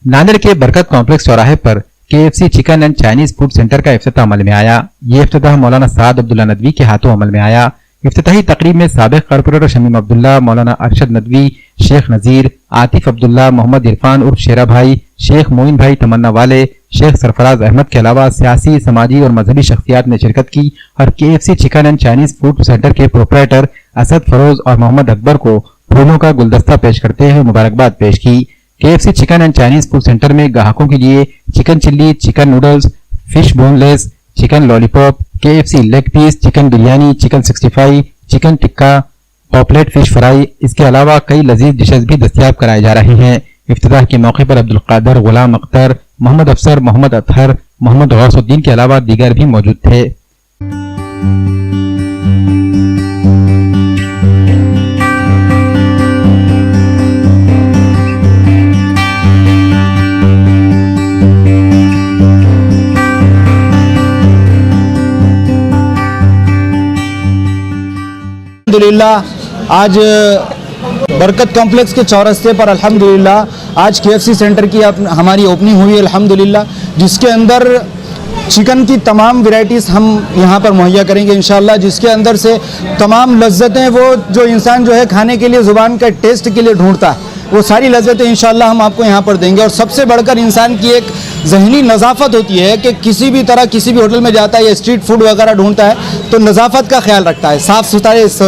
नांदेड़ के बरकत कॉम्प्लेक्स चौराहे पर KFC chicken and Chinese food centre का इफ्तिताह अमल में आया। ये इफ्तिताह मौलाना साद अब्दुल्ला नदवी के हाथों अमल में आया। इफ्तिताही तकरीब में साबिक कारपोरेटर शमीम अब्दुल्ला, मौलाना अरशद नदवी, शेख नजीर, आतिफ अब्दुल्ला, मोहम्मद इरफान उर्फ शेरा भाई, शेख मोइन भाई तमन्ना वाले, शेख सरफराज अहमद के अलावा सियासी, समाजी और मजहबी शख्सियात ने शिरकत की और KFC chicken and Chinese food centre के प्रोपराइटर असद फरोज और मोहम्मद अकबर को फूलों का गुलदस्ता पेश करते हुए मुबारकबाद पेश की। KFC chicken and Chinese food centre में ग्राहकों के लिए chicken chilli, chicken noodles, fish boneless, chicken lollipop, KFC leg piece, chicken biryani, chicken 65, chicken tikka, पॉपलेट फिश फ्राई, इसके अलावा कई लजीज डिशेज भी दस्तयाब कराए जा रहे हैं। इफ्तिताह के मौके पर अब्दुल कादर, गुलाम अख्तर, मोहम्मद अफसर, मोहम्मद अतहर, मोहम्मद गौसुद्दीन के अलावा दीगर भी मौजूद थे। अल्हम्दुलिल्लाह आज बरकत कॉम्प्लेक्स के चौरस्ते पर अल्हम्दुलिल्लाह आज KFC सेंटर की हमारी ओपनिंग हुई अल्हम्दुलिल्लाह, जिसके अंदर चिकन की तमाम वैरायटीज़ हम यहाँ पर मुहैया करेंगे इंशाल्लाह, जिसके अंदर से तमाम लज्जतें वो जो इंसान जो है खाने के लिए ज़ुबान का टेस्ट के लिए ढूंढता है वो सारी लज्जतें इंशाल्लाह हम आपको यहाँ पर देंगे। और सबसे बढ़कर इंसान की एक ज़हनी नज़ाफ़त होती है कि किसी भी तरह किसी भी होटल में जाता है या स्ट्रीट फूड वगैरह ढूंढता है तो नज़ाफ़त का ख्याल रखता है, साफ़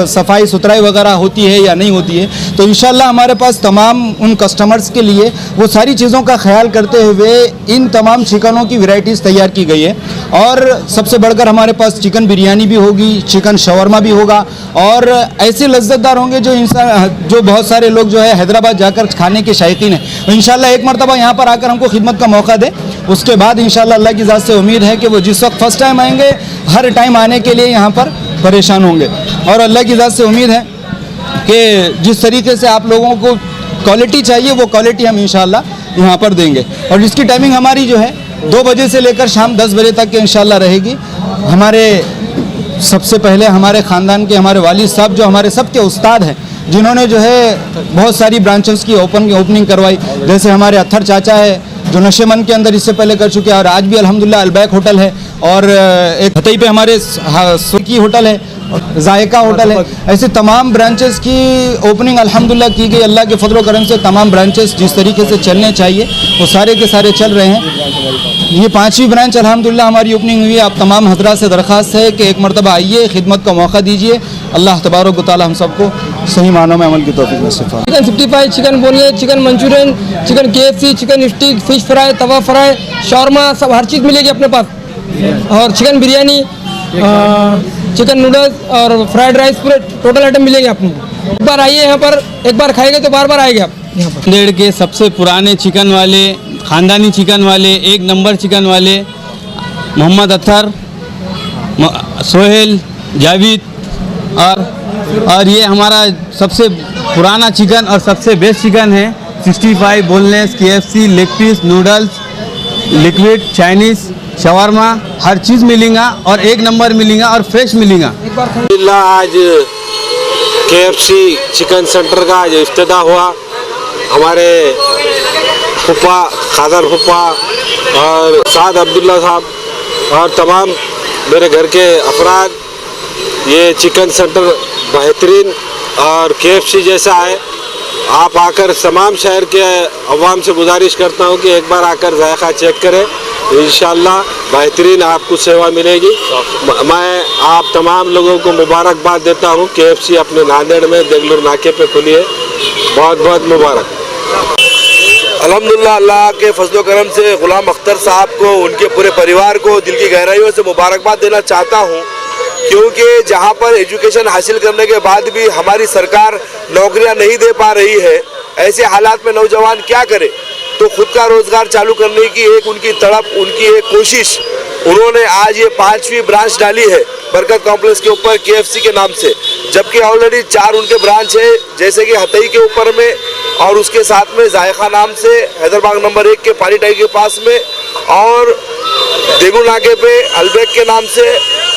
सफाई सुथराई वगैरह होती है या नहीं होती है। तो इंशाल्लाह हमारे पास तमाम उन कस्टमर्स के लिए वो सारी चीज़ों का ख्याल करते हुए इन तमाम चिकनों की वैरायटीज़ तैयार की गई है। और सबसे बढ़कर हमारे पास चिकन बिरयानी भी होगी, चिकन शवरमा भी होगा और ऐसे लज्जतदार होंगे जो बहुत सारे लोग जो है हैदराबाद जाकर खाने के शौकीन हैं। इंशाल्लाह एक मरतबा यहाँ पर आकर हमको खिदमत का मौका दे, उसके बाद इंशाल्लाह अल्लाह की ज़ात से उम्मीद है कि वो जिस वक्त फर्स्ट टाइम आएंगे हर टाइम आने के लिए यहाँ पर परेशान होंगे। और अल्लाह की ज़ात से उम्मीद है कि जिस तरीके से आप लोगों को क्वालिटी चाहिए वो क्वालिटी हम इंशाल्लाह यहाँ पर देंगे। और इसकी टाइमिंग हमारी जो है 2 बजे से लेकर शाम 10 बजे तक के इंशाल्लाह रहेगी। हमारे सबसे पहले हमारे ख़ानदान के हमारे वालिद साहब जो हमारे सबके उस्ताद हैं, जिन्होंने जो है बहुत सारी ब्रांचेस की ओपनिंग करवाई, जैसे हमारे अत्थर चाचा है जो नशेमन के अंदर इससे पहले कर चुके हैं और आज भी अल्हम्दुलिल्लाह अलबैक होटल है और एक हतई पे हमारे सुकी होटल है, जायका होटल है। ऐसे तमाम ब्रांचेस की ओपनिंग अल्हम्दुलिल्लाह की गई। अल्लाह के फजल करम से तमाम ब्रांचेस जिस तरीके से चलने चाहिए वो सारे के सारे चल रहे हैं। ये 5वीं ब्रांच अल्हम्दुलिल्लाह हमारी ओपनिंग हुई है। आप तमाम हजरात से दरख्वास्त है कि एक मरतबा आइए, खिदमत का मौका दीजिए। अल्लाह तबारक व तआला हम सबको सही मानों में अमल की तौफीक नसीब फरमाए। Chicken 65, chicken boneless, chicken Manchurian, chicken KFC, chicken stick, fish fry, tawa fry, shawarma, सब हर चीज़ मिलेगी अपने पास। और चिकन बिरयानी, चिकन नूडल्स और फ्राइड राइस, पूरे टोटल आइटम मिलेंगे आपको। एक बार आइए यहाँ पर, एक बार खाएंगे तो बार बार आएंगे आप यहाँ पर। नांदेड़ के सबसे पुराने चिकन वाले, ख़ानदानी चिकन वाले, 1 नंबर चिकन वाले मोहम्मद अतहर, सोहेल, जावेद और ये हमारा सबसे पुराना चिकन और सबसे बेस्ट चिकन है। 65 boneless, KFC leg piece, noodles, liquid, Chinese, shawarma, हर चीज़ मिलेगा और 1 नंबर मिलेगा और फ्रेश मिलेगा। आज KFC चिकन सेंटर का आज इफ्तिताह हुआ। हमारे फुप्पा, खादर फुप्पा और साद अब्दुल्ला साहब और तमाम मेरे घर के अफराद, ये चिकन सेंटर बेहतरीन और KFC जैसा है। आप आकर तमाम शहर के अवाम से गुजारिश करता हूँ कि एक बार आकर जायका चेक करें, इंशाल्लाह बेहतरीन आपको सेवा मिलेगी। मैं आप तमाम लोगों को मुबारकबाद देता हूँ। KFC अपने नांदेड़ में देगलूर नाके पे खुली है, बहुत बहुत मुबारक। अल्हम्दुलिल्लाह अल्लाह के फजलो करम से गुलाम अख्तर साहब को, उनके पूरे परिवार को दिल की गहराइयों से मुबारकबाद देना चाहता हूँ, क्योंकि जहाँ पर एजुकेशन हासिल करने के बाद भी हमारी सरकार नौकरियाँ नहीं दे पा रही है, ऐसे हालात में नौजवान क्या करे। तो खुद का रोज़गार चालू करने की एक उनकी तड़प, उनकी एक कोशिश, उन्होंने आज ये 5वीं ब्रांच डाली है बरकत कॉम्प्लेक्स के ऊपर KFC के नाम से, जबकि ऑलरेडी 4 उनके ब्रांच है, जैसे कि हतई के ऊपर में और उसके साथ में जायका नाम से हैदराबाद नंबर 1 के पानी टाई के पास में और देगू नाके पे अलबैक के नाम से।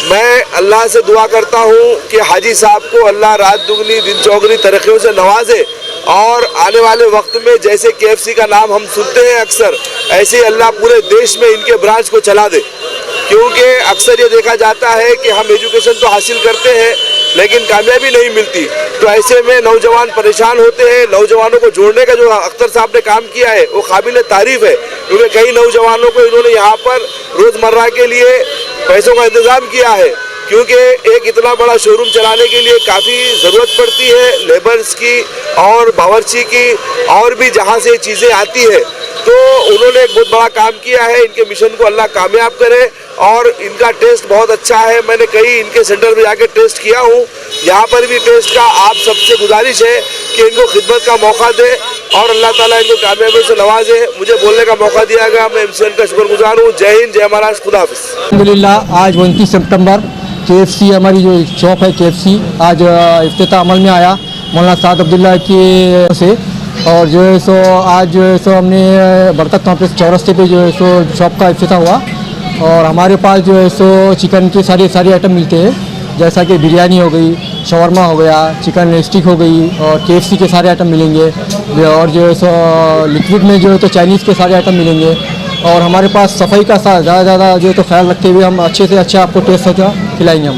मैं अल्लाह से दुआ करता हूँ कि हाजी साहब को अल्लाह रात दुगनी दिन चौगनी तरक्कियों से नवाजे और आने वाले वक्त में जैसे KFC का नाम हम सुनते हैं अक्सर, ऐसे ही अल्लाह पूरे देश में इनके ब्रांच को चला दे। क्योंकि अक्सर ये देखा जाता है कि हम एजुकेशन तो हासिल करते हैं लेकिन कामयाबी नहीं मिलती, तो ऐसे में नौजवान परेशान होते हैं। नौजवानों को जोड़ने का जो अख्तर साहब ने काम किया है वो काबिल तारीफ है, क्योंकि कई नौजवानों को इन्होंने यहाँ पर रोज़मर्रा के लिए पैसों का इंतज़ाम किया है। क्योंकि एक इतना बड़ा शोरूम चलाने के लिए काफ़ी ज़रूरत पड़ती है लेबर्स की और बावर्ची की, और भी जहाँ से चीज़ें आती है, तो उन्होंने एक बहुत बड़ा काम किया है। इनके मिशन को अल्लाह कामयाब करे। और इनका टेस्ट बहुत अच्छा है, मैंने कई इनके सेंटर में जाके टेस्ट किया हूँ, यहाँ पर भी टेस्ट का आप सबसे गुजारिश है कि इनको खिदमत का मौका दे और अल्लाह ताला इनको कामयाबी से नवाजे। मुझे बोलने का मौका दिया गया, मैं MCN का शुक्रगुजार हूँ। जय हिंद, जय महाराष्ट्र, खुदा हाफिज़। अल्हम्दुलिल्लाह आज 29 सितंबर KFC हमारी जो शॉप है KFC आज इफ्तिताह अमल में आया मौलाना साद अब्दुल्ला की से, और जो है सो आज जो है सो हमने बरकत कॉम्प्लेक्स चौरस्ते पे जो है सो शॉप का इफ्तिताह हुआ। और हमारे पास जो है सो चिकन के सारे आइटम मिलते हैं, जैसा कि बिरयानी हो गई, शवरमा हो गया, चिकन स्टिक हो गई, और KFC के सारे आइटम मिलेंगे। और जो है सो लिक्विड में जो है तो चाइनीज़ के सारे आइटम मिलेंगे। और हमारे पास सफाई का ज़्यादा जो है तो ख्याल रखते हुए हम अच्छे से अच्छा आपको टेस्ट खिलाएंगे हम।